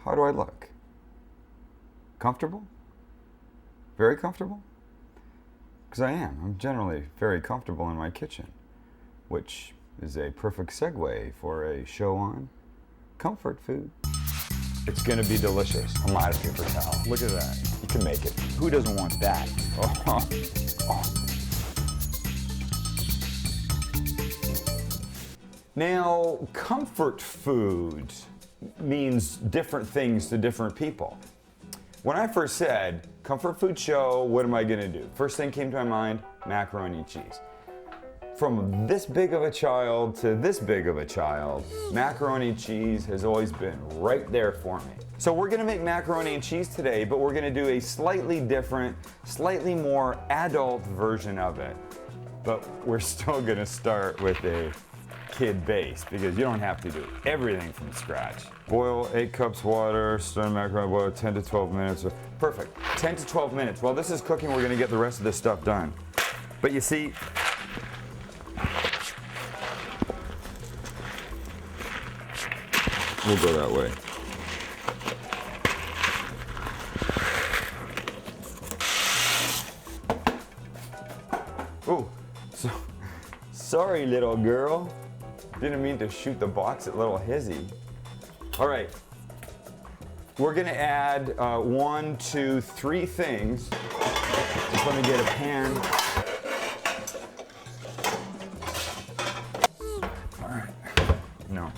How do I look? Comfortable? Very comfortable? Because I am. I'm generally very comfortable in my kitchen, which is a perfect segue for a show on comfort food. It's gonna be delicious. I'm out of paper towel. Look at that. You can make it. Who doesn't want that? Oh. Now, comfort food means different things to different people. When I first said, comfort food show, what am I gonna do? First thing came to my mind, macaroni and cheese. From this big of a child to this big of a child, macaroni and cheese has always been right there for me. So we're gonna make macaroni and cheese today, but we're gonna do a slightly different, slightly more adult version of it. But we're still gonna start with a kid base because you don't have to do everything from scratch. Boil 8 cups water, stir the macaroni, boil 10 to 12 minutes. Perfect, 10 to 12 minutes. While this is cooking, we're gonna get the rest of this stuff done. But you see, we'll go that way. Oh, sorry, little girl. Didn't mean to shoot the box at little Hizzy. All right, we're gonna add 1, 2, 3 things. Just let me get a pan. All right, no.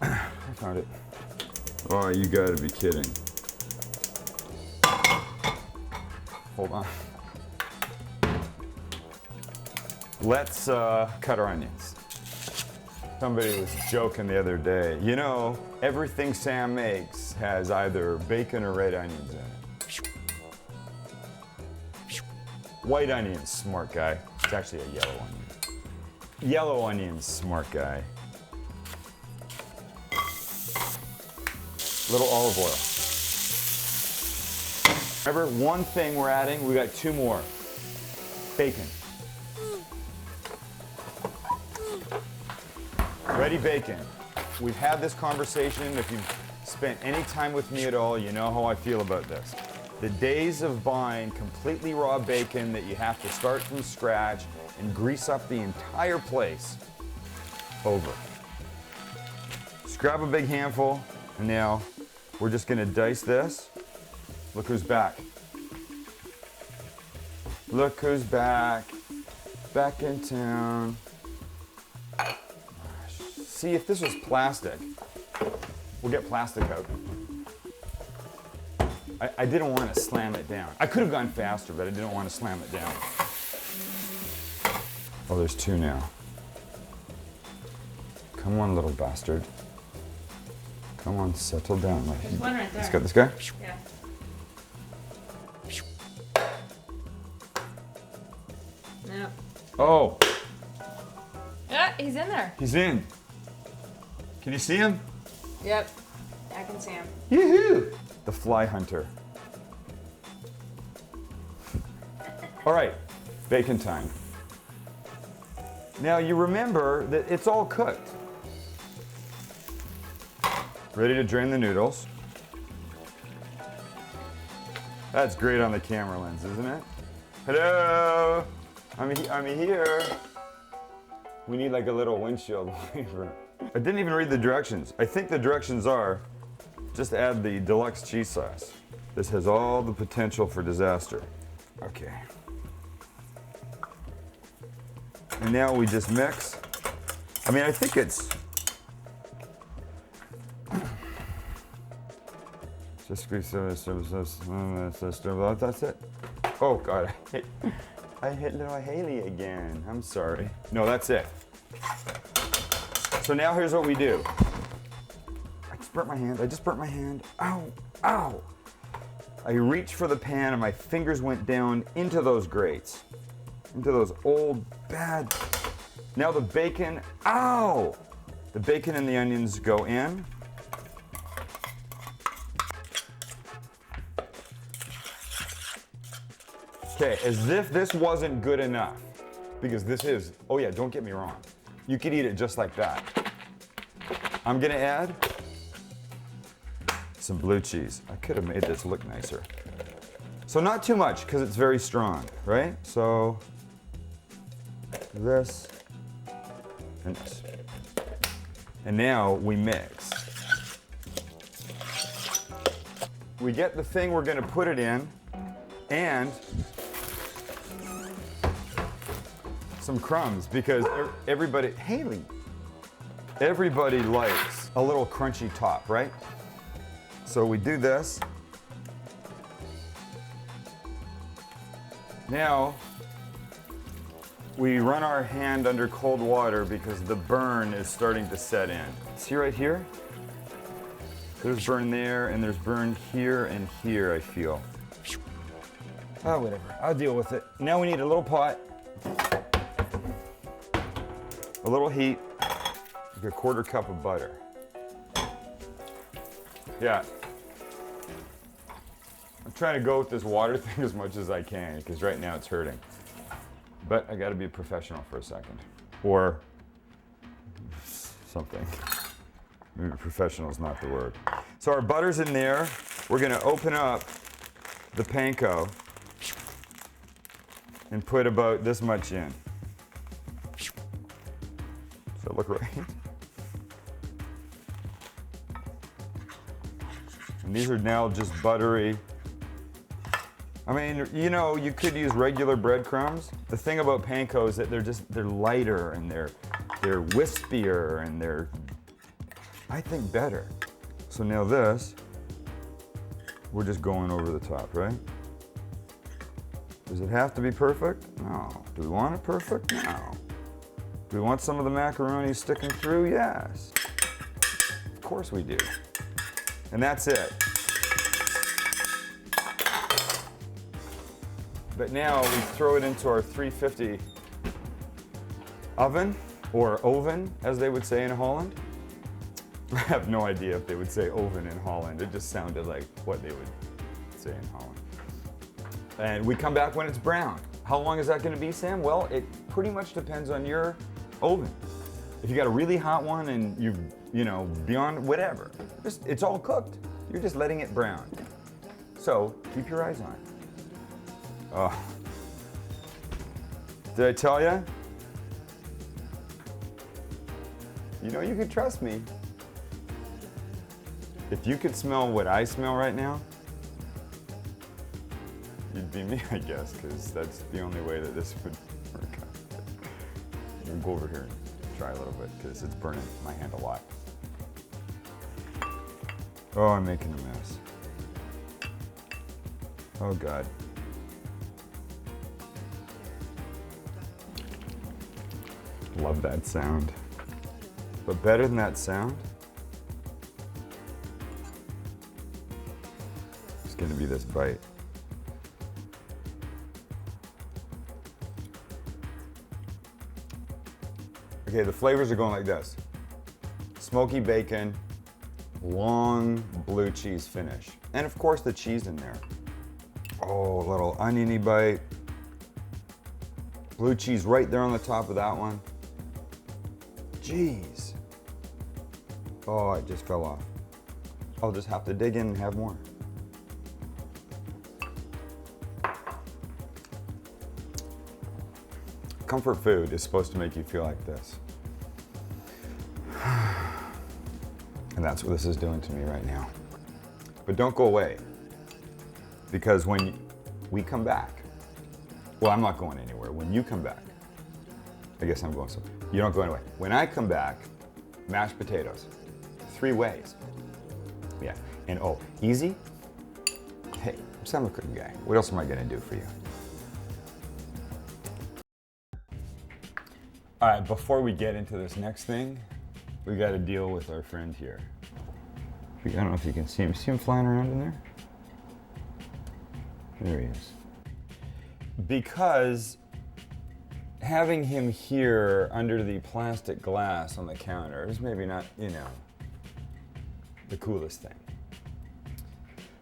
I found it. Oh, you gotta be kidding. Hold on. Let's cut our onions. Somebody was joking the other day, you know, everything Sam makes has either bacon or red onions in it. White onions, smart guy. It's actually a yellow onion. Yellow onions, smart guy. Little olive oil. Remember, one thing we're adding, we got 2 more. Bacon. Ready bacon. We've had this conversation. If you've spent any time with me at all, you know how I feel about this. The days of buying completely raw bacon that you have to start from scratch and grease up the entire place, over. Just grab a big handful, and now we're just gonna dice this. Look who's back. Look who's back. Back in town. See, if this was plastic, we'll get plastic out. I didn't want to slam it down. I could have gone faster, but I didn't want to slam it down. Oh, there's 2 now. Come on, little bastard. Come on, settle down. There's one right there. This guy? Yeah. No. Oh, Yeah, he's in there. he's in. Can you see him? Yep. I can see him. Yoo-hoo! The fly hunter. All right, bacon time. Now you remember that it's all cooked. Ready to drain the noodles. That's great on the camera lens, isn't it? Hello, I'm here. We need like a little windshield wiper. I didn't even read the directions. I think the directions are, just add the deluxe cheese sauce. This has all the potential for disaster. Okay. And now we just mix. I mean, I think it's, just squeeze that's it. Oh God, I hit little Haley again. I'm sorry. No, that's it. So now here's what we do. I just burnt my hand. Ow, ow. I reached for the pan and my fingers went down into those grates. Into those old, bad. Now the bacon, ow! The bacon and the onions go in. Okay, as if this wasn't good enough, because this is, oh yeah, don't get me wrong. You could eat it just like that. I'm gonna add some blue cheese. I could have made this look nicer. So not too much, because it's very strong, right? So this, and now we mix. We get the thing we're gonna put it in, and some crumbs, because everybody, Haley, everybody likes a little crunchy top, right? So we do this. Now, we run our hand under cold water because the burn is starting to set in. See right here? There's burn there, and there's burn here and here, I feel. Oh, whatever, I'll deal with it. Now we need a little pot, a little heat, like a 1/4 cup of butter. Yeah. I'm trying to go with this water thing as much as I can, because right now it's hurting. But I gotta be a professional for a second. Or something. Maybe professional is not the word. So our butter's in there. We're gonna open up the panko and put about this much in. Does that look right? And these are now just buttery. I mean, you know, you could use regular breadcrumbs. The thing about panko is that they're lighter and they're wispier and they're, I think, better. So now this, we're just going over the top, right? Does it have to be perfect? No. Do we want it perfect? No. Do we want some of the macaroni sticking through? Yes. Of course we do. And that's it. But now we throw it into our 350 oven, or oven, as they would say in Holland. I have no idea if they would say oven in Holland. It just sounded like what they would say in Holland. And we come back when it's brown. How long is that going to be, Sam? Well, it pretty much depends on your oven. If you got a really hot one and you know, beyond whatever, it's all cooked. You're just letting it brown. So keep your eyes on it. Oh. Did I tell you? You know you can trust me. If you could smell what I smell right now, you'd be me, I guess, because that's the only way that this would work out. We'll go over here and try a little bit, because it's burning my hand a lot. Oh, I'm making a mess. Oh, God. Love that sound. But better than that sound, it's gonna be this bite. Okay, the flavors are going like this. Smoky bacon, long blue cheese finish. And of course the cheese in there. Oh, a little oniony bite. Blue cheese right there on the top of that one. Jeez. Oh, it just fell off. I'll just have to dig in and have more. Comfort food is supposed to make you feel like this. And that's what this is doing to me right now. But don't go away. Because when we come back, well, I'm not going anywhere. When you come back, I guess I'm going somewhere. You don't go anywhere. When I come back, mashed potatoes. 3 ways. Yeah. And oh, easy? Hey, I'm a cooking guy. What else am I gonna do for you? All right, before we get into this next thing, we gotta deal with our friend here. I don't know if you can see him. See him flying around in there? There he is. Because having him here under the plastic glass on the counter is maybe not, you know, the coolest thing.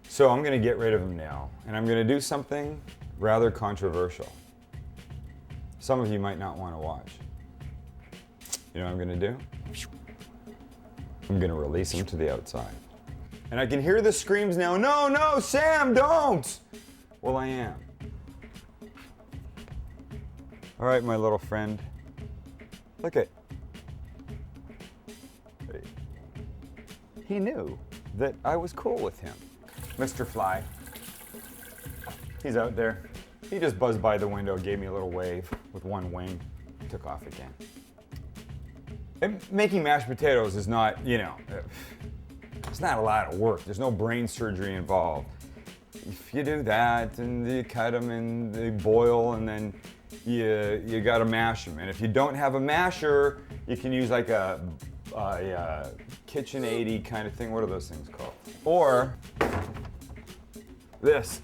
So I'm gonna get rid of him now, and I'm gonna do something rather controversial. Some of you might not want to watch. You know what I'm gonna do? I'm gonna release him to the outside. And I can hear the screams now, no, no, Sam, don't! Well, I am. All right, my little friend. Look at. He knew that I was cool with him. Mr. Fly. He's out there. He just buzzed by the window, gave me a little wave with one wing, took off again. And making mashed potatoes is not, you know, it's not a lot of work. There's no brain surgery involved. If you do that, and you cut them and they boil, and then you gotta mash them. And if you don't have a masher, you can use like a KitchenAid kind of thing. What are those things called? Or this.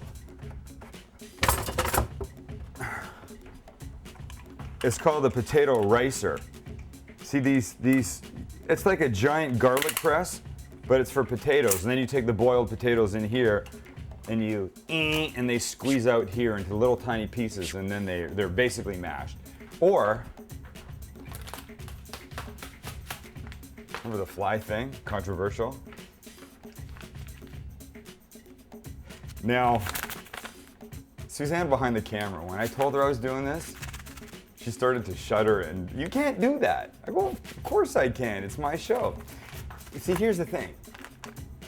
It's called the potato ricer. See these, it's like a giant garlic press, but it's for potatoes. And then you take the boiled potatoes in here and and they squeeze out here into little tiny pieces, and then they're basically mashed. Or, remember the fly thing? Controversial. Now, Suzanne behind the camera, when I told her I was doing this, she started to shudder, and you can't do that. I go, of course I can, it's my show. See, here's the thing.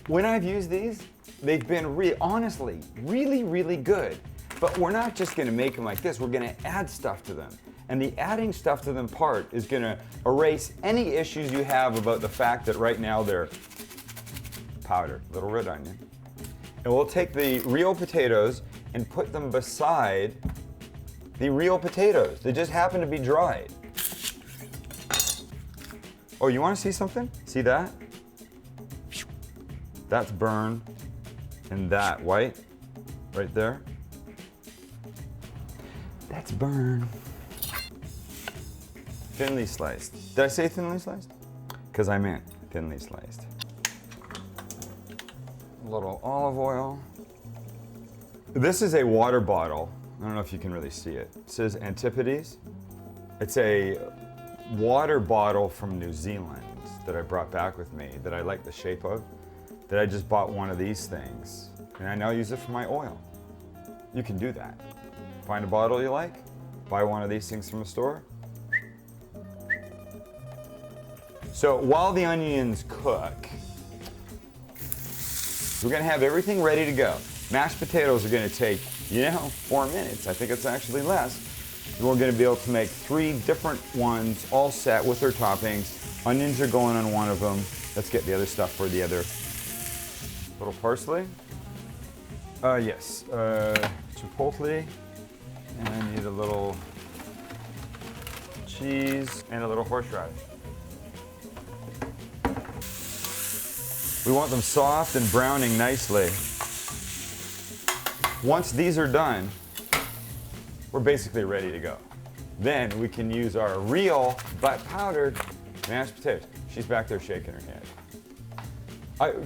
When I've used these, they've been honestly really, really good. But we're not just gonna make them like this, we're gonna add stuff to them. And the adding stuff to them part is gonna erase any issues you have about the fact that right now they're powdered, little red onion. And we'll take the real potatoes and put them beside the real potatoes. They just happen to be dried. Oh, you wanna see something? See that? That's burned, and that white, right there, that's burned. Thinly sliced. Did I say thinly sliced? Because I meant thinly sliced. A little olive oil. This is a water bottle. I don't know if you can really see it. It says Antipodes. It's a water bottle from New Zealand that I brought back with me that I like the shape of. That I just bought one of these things, and I now use it for my oil. You can do that. Find a bottle you like, buy one of these things from a store. So while the onions cook, we're gonna have everything ready to go. Mashed potatoes are gonna take, 4 minutes. I think it's actually less. We're gonna be able to make 3 different ones, all set with their toppings. Onions are going on one of them. Let's get the other stuff for the other. Little parsley. Yes. Chipotle. And I need a little cheese and a little horseradish. We want them soft and browning nicely. Once these are done, we're basically ready to go. Then we can use our real but powdered mashed potatoes. She's back there shaking her head.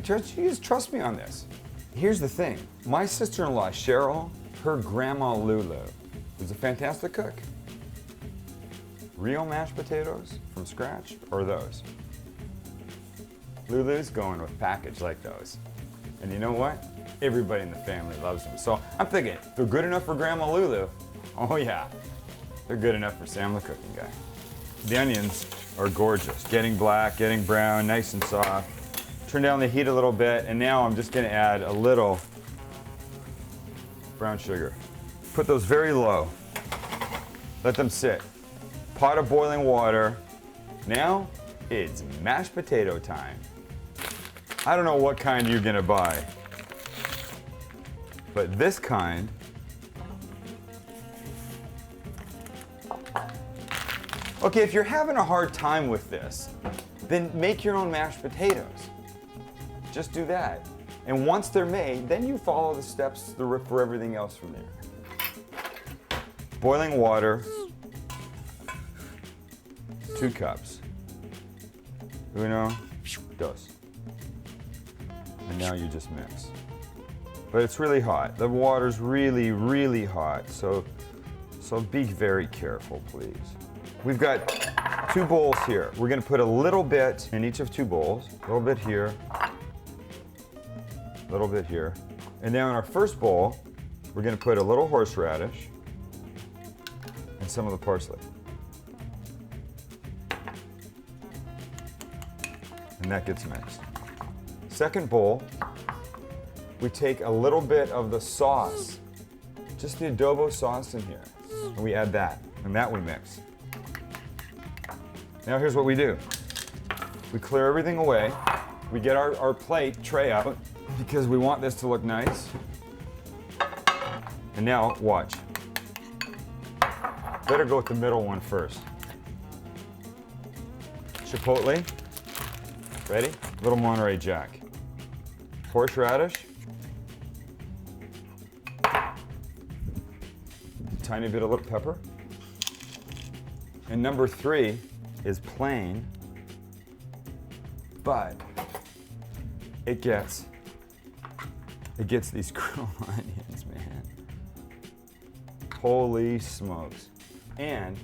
Just trust me on this. Here's the thing. My sister-in-law, Cheryl, her grandma Lulu, is a fantastic cook. Real mashed potatoes from scratch, or those? Lulu's going with packaged like those. And you know what? Everybody in the family loves them. So I'm thinking, if they're good enough for Grandma Lulu, oh yeah, they're good enough for Sam the cooking guy. The onions are gorgeous. Getting black, getting brown, nice and soft. Turn down the heat a little bit, and now I'm just gonna add a little brown sugar. Put those very low. Let them sit. Pot of boiling water. Now it's mashed potato time. I don't know what kind you're gonna buy, but this kind okay, if you're having a hard time with this, then make your own mashed potatoes. Just do that. And once they're made, then you follow the steps for everything else from there. Boiling water, 2 cups. Uno, dos. And now you just mix. But it's really hot. The water's really, really hot. So be very careful, please. We've got 2 bowls here. We're gonna put a little bit in each of 2 bowls. A little bit here, a little bit here. And now in our first bowl, we're gonna put a little horseradish and some of the parsley. And that gets mixed. Second bowl, we take a little bit of the sauce, just the adobo sauce in here, and we add that, and that we mix. Now here's what we do. We clear everything away. We get our plate tray out because we want this to look nice. And now, watch. Better go with the middle one first. Chipotle. Ready? Little Monterey Jack. Horseradish. Tiny bit of little pepper. And number 3 is plain, but it gets these grilled onions, man. Holy smokes. And,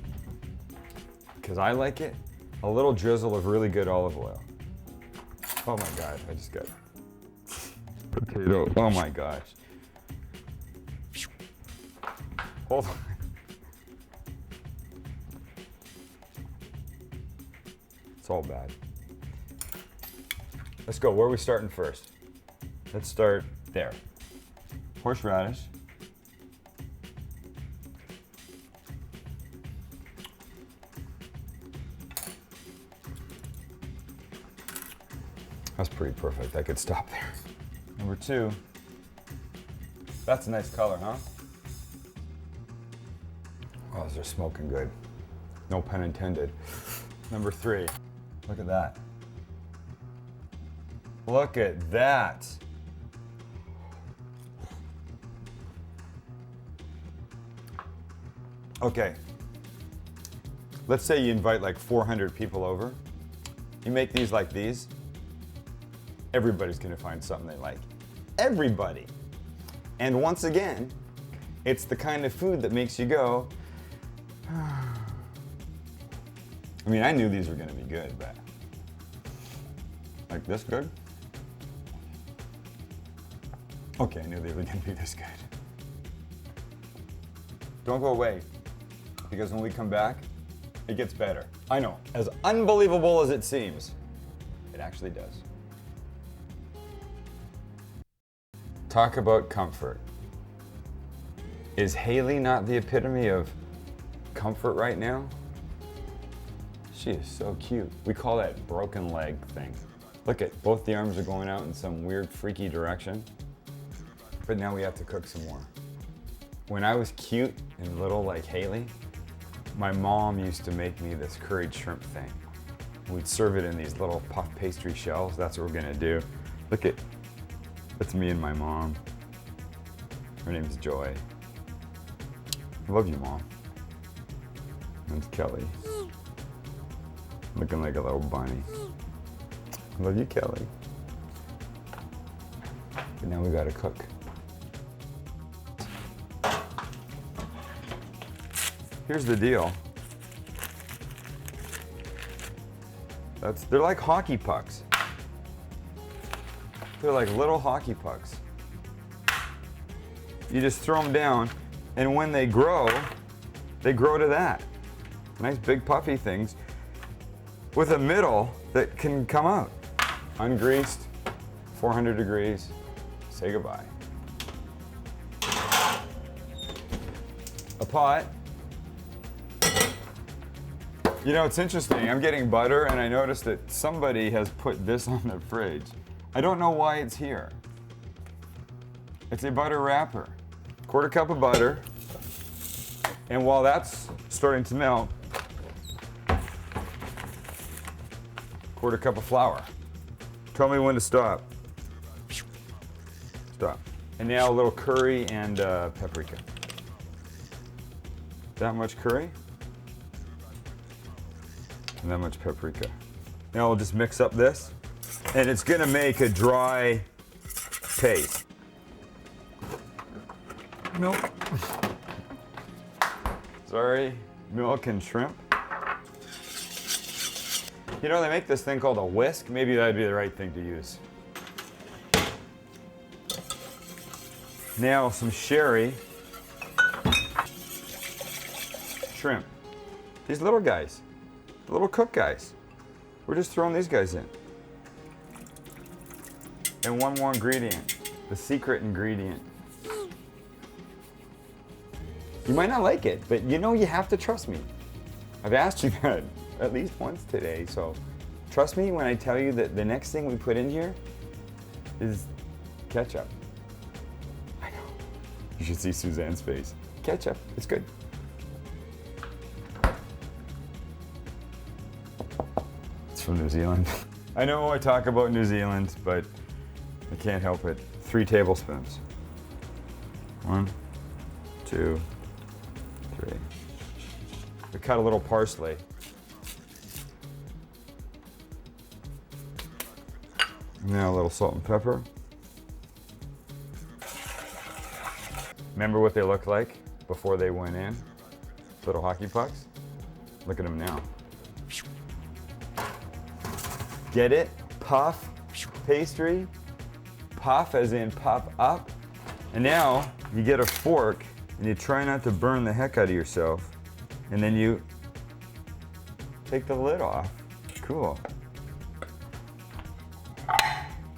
because I like it, a little drizzle of really good olive oil. Oh my God, I just got potato. Oh my gosh. Hold on. It's all bad. Let's go. Where are we starting first? Let's start there. Horseradish. That's pretty perfect. I could stop there. Number 2. That's a nice color, huh? Oh, those are smoking good. No pun intended. Number 3. Look at that. Look at that. Okay. Let's say you invite like 400 people over. You make these like these. Everybody's gonna find something they like. Everybody. And once again, it's the kind of food that makes you go, I mean, I knew these were gonna be good, but like this good? Okay, I knew they were gonna be this good. Don't go away, because when we come back, it gets better. I know, as unbelievable as it seems, it actually does. Talk about comfort. Is Haley not the epitome of comfort right now? She is so cute. We call that broken leg thing. Look at, both the arms are going out in some weird, freaky direction. But now we have to cook some more. When I was cute and little like Haley, my mom used to make me this curried shrimp thing. We'd serve it in these little puff pastry shells. That's what we're gonna do. Look at, that's me and my mom. Her name's Joy. I love you, Mom. That's Kelly. Looking like a little bunny. I love you, Kelly. But now we gotta cook. Here's the deal. They're like hockey pucks. They're like little hockey pucks. You just throw them down, and when they grow to that. Nice big puffy things with a middle that can come out. Ungreased, 400 degrees, say goodbye. A pot. You know, it's interesting, I'm getting butter and I noticed that somebody has put this on the fridge. I don't know why it's here. It's a butter wrapper. 1/4 cup of butter. And while that's starting to melt, 1/4 cup of flour. Tell me when to stop. Stop. And now a little curry and paprika. That much curry. And that much paprika. Now we'll just mix up this. And it's gonna make a dry paste. Milk. Sorry, milk and shrimp. You know, they make this thing called a whisk. Maybe that'd be the right thing to use. Now some sherry shrimp. These little guys, the little cook guys. We're just throwing these guys in. And one more ingredient, the secret ingredient. You might not like it, but you know you have to trust me. I've asked you that at least once today, so trust me when I tell you that the next thing we put in here is ketchup. I know. You should see Suzanne's face. Ketchup, it's good. It's from New Zealand. I know I talk about New Zealand, but I can't help it. 3 tablespoons. 1, 2, 3. We cut a little parsley. Now a little salt and pepper. Remember what they looked like before they went in? Little hockey pucks? Look at them now. Get it? Puff pastry. Puff as in puff up. And now you get a fork and you try not to burn the heck out of yourself. And then you take the lid off. Cool.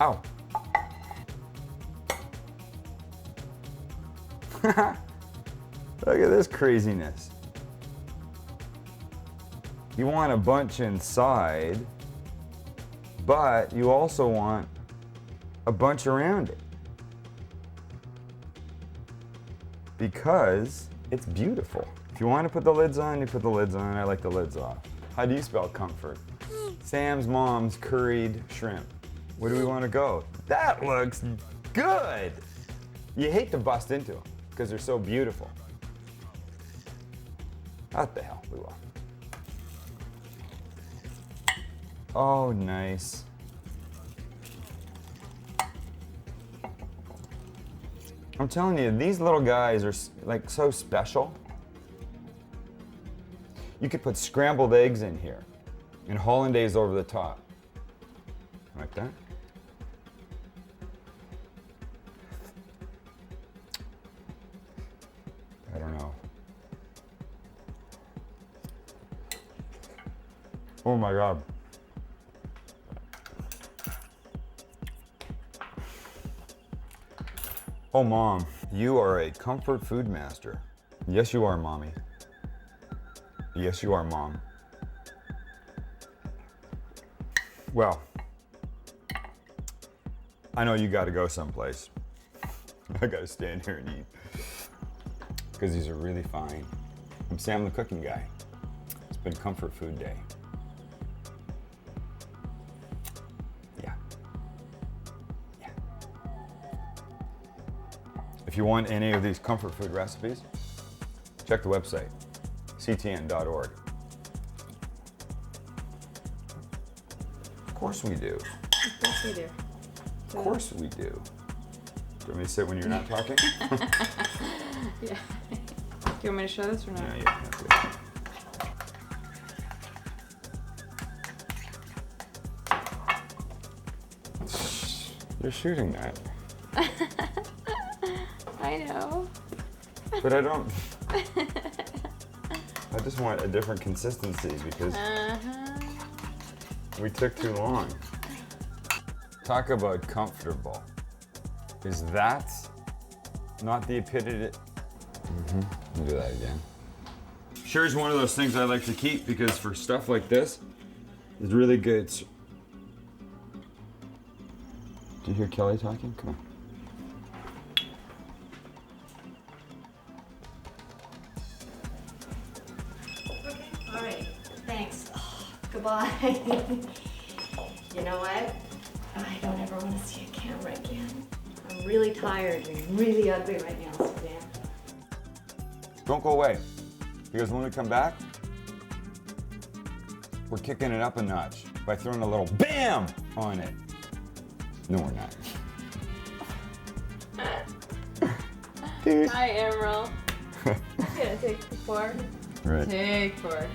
Ow. Look at this craziness. You want a bunch inside, but you also want a bunch around it. Because it's beautiful. If you want to put the lids on, you put the lids on. I like the lids off. How do you spell comfort? Sam's mom's curried shrimp. Where do we want to go? That looks good. You hate to bust into them because they're so beautiful. What the hell, we will. Oh, nice. I'm telling you, these little guys are like so special. You could put scrambled eggs in here and hollandaise over the top. Like that. I don't know. Oh my God. Oh, Mom, you are a comfort food master. Yes, you are, Mommy. Yes, you are, Mom. Well, I know you gotta go someplace. I gotta stand here and eat. Because these are really fine. I'm Sam the cooking guy. It's been comfort food day. Yeah. Yeah. If you want any of these comfort food recipes, check the website, ctn.org. Of course we do. Of course we do. Of course we do. Do you want me to sit when you're not talking? Yeah. Do you want me to show this or not? No, yeah, that's good. You're shooting that. I know. But I don't. I just want a different consistency because we took too long. Talk about comfortable. Is that not the epitome? I'll do that again. Sure is one of those things I like to keep because for stuff like this, it's really good. Do you hear Kelly talking? Come on. Okay, all right, thanks. Oh, goodbye. You know what? I don't ever want to see a camera again. I'm really tired and really ugly right now, Suzanne. Don't go away, because when we come back, we're kicking it up a notch by throwing a little BAM on it. No, we're not. Hi, Emerald. Yeah, take 4. Right. Take 4.